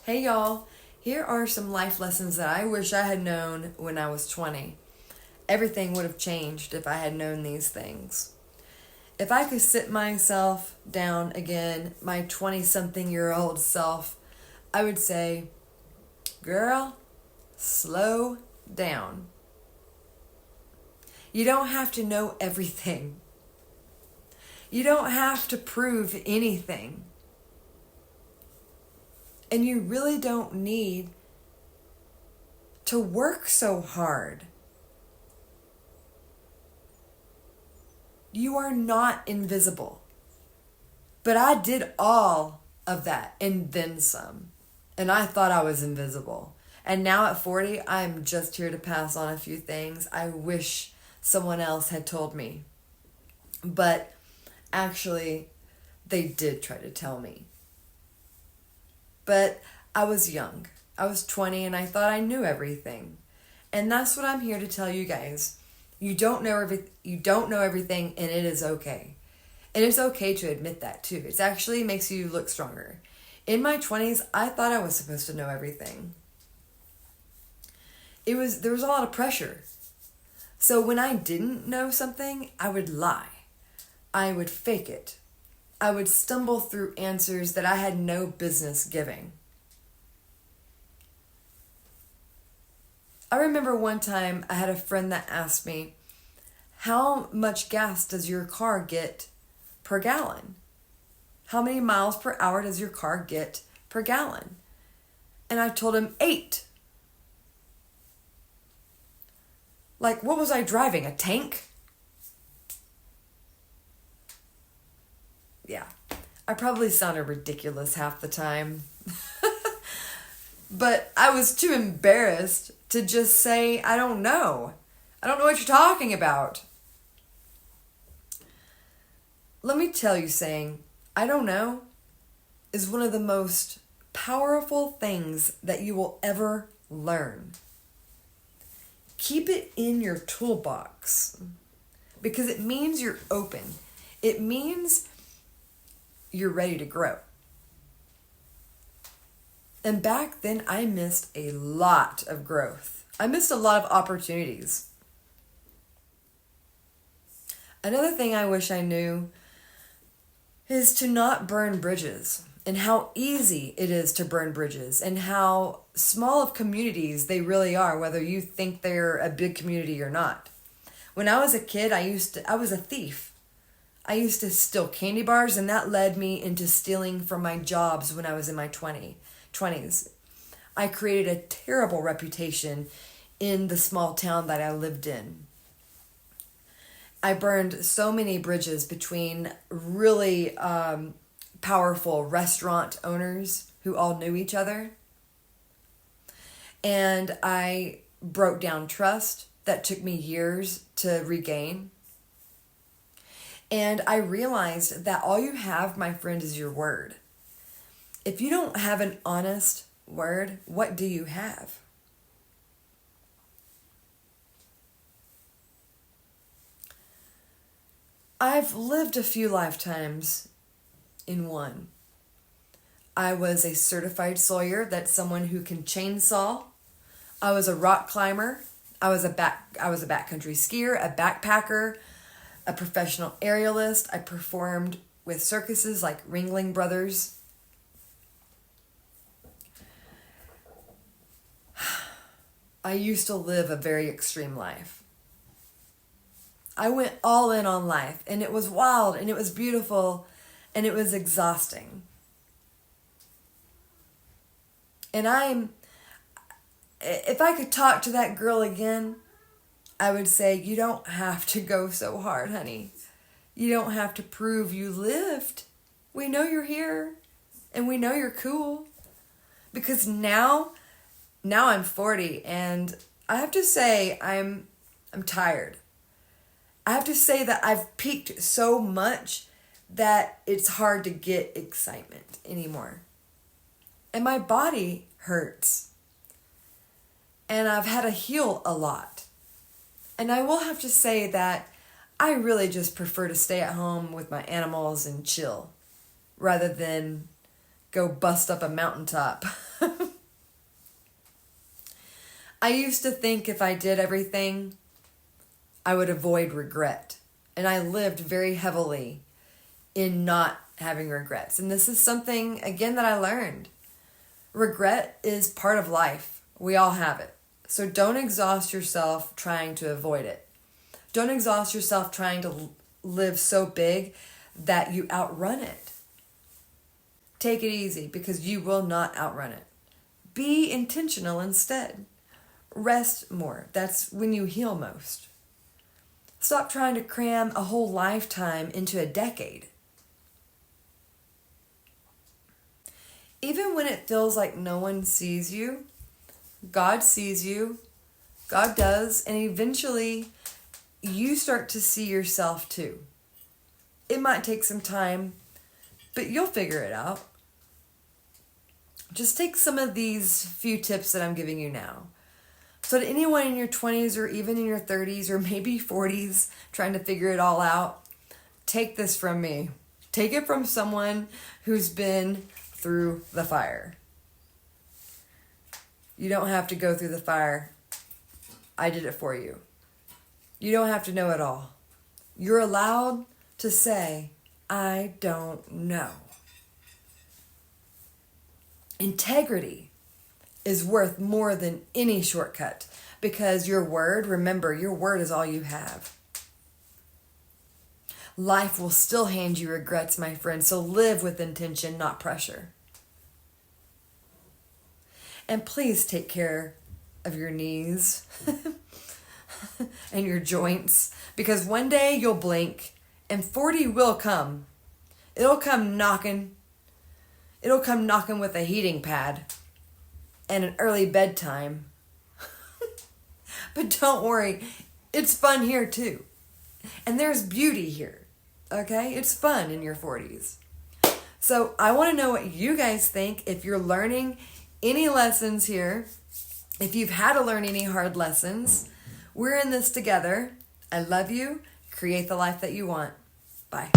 Hey y'all, here are some life lessons that I wish I had known when I was 20. Everything would have changed if I had known these things. If I could sit myself down again, my 20-something-year-old self, I would say, girl, slow down. You don't have to know everything. You don't have to prove anything. And you really don't need to work so hard. You are not invisible. But I did all of that and then some. And I thought I was invisible. And now at 40, I'm just here to pass on a few things I wish someone else had told me. But actually, they did try to tell me. But I was young. I was 20 and I thought I knew everything. And that's what I'm here to tell you guys. You don't know everything, and it is okay. And it's okay to admit that too. It actually makes you look stronger. In my 20s, I thought I was supposed to know everything. There was a lot of pressure. So when I didn't know something, I would lie. I would fake it. I would stumble through answers that I had no business giving. I remember one time I had a friend that asked me, how much gas does your car get per gallon? How many miles per hour does your car get per gallon? And I told him 8. Like, what was I driving? A tank? Yeah, I probably sounded ridiculous half the time. But I was too embarrassed to just say, I don't know. I don't know what you're talking about. Let me tell you, saying, I don't know, is one of the most powerful things that you will ever learn. Keep it in your toolbox because it means you're open. It means you're ready to grow. And back then, I missed a lot of growth. I missed a lot of opportunities. Another thing I wish I knew is to not burn bridges, and how easy it is to burn bridges, and how small of communities they really are, whether you think they're a big community or not. When I was a kid, I was a thief. I used to steal candy bars, and that led me into stealing from my jobs when I was in my 20s. I created a terrible reputation in the small town that I lived in. I burned so many bridges between really powerful restaurant owners who all knew each other. And I broke down trust that took me years to regain. And I realized that all you have, my friend, is your word. If you don't have an honest word, what do you have? I've lived a few lifetimes in one. I was a certified sawyer. That's someone who can chainsaw. I was a rock climber. I was a backcountry skier, a backpacker, a professional aerialist. I performed with circuses like Ringling Brothers. I used to live a very extreme life. I went all in on life, and it was wild, and it was beautiful, and it was exhausting. And if I could talk to that girl again, I would say, you don't have to go so hard, honey. You don't have to prove you lived. We know you're here, and we know you're cool. Because now I'm 40, and I have to say I'm tired. I have to say that I've peaked so much that it's hard to get excitement anymore. And my body hurts. And I've had to heal a lot. And I will have to say that I really just prefer to stay at home with my animals and chill rather than go bust up a mountaintop. I used to think if I did everything, I would avoid regret. And I lived very heavily in not having regrets. And this is something, again, that I learned. Regret is part of life. We all have it. So don't exhaust yourself trying to avoid it. Don't exhaust yourself trying to live so big that you outrun it. Take it easy, because you will not outrun it. Be intentional instead. Rest more. That's when you heal most. Stop trying to cram a whole lifetime into a decade. Even when it feels like no one sees you, God sees you. God does. And eventually, you start to see yourself too. It might take some time, but you'll figure it out. Just take some of these few tips that I'm giving you now. So to anyone in your 20s or even in your 30s or maybe 40s trying to figure it all out, take this from me. Take it from someone who's been through the fire. You don't have to go through the fire. I did it for you. You don't have to know it all. You're allowed to say, I don't know. Integrity is worth more than any shortcut, because your word, remember, your word is all you have. Life will still hand you regrets, my friend, so live with intention, not pressure. And please take care of your knees and your joints, because one day you'll blink and 40 will come. It'll come knocking. It'll come knocking with a heating pad and an early bedtime. But don't worry, it's fun here too. And there's beauty here, okay? It's fun in your 40s. So I want to know what you guys think. If you're learning any lessons here, if you've had to learn any hard lessons, we're in this together. I love you. Create the life that you want. Bye.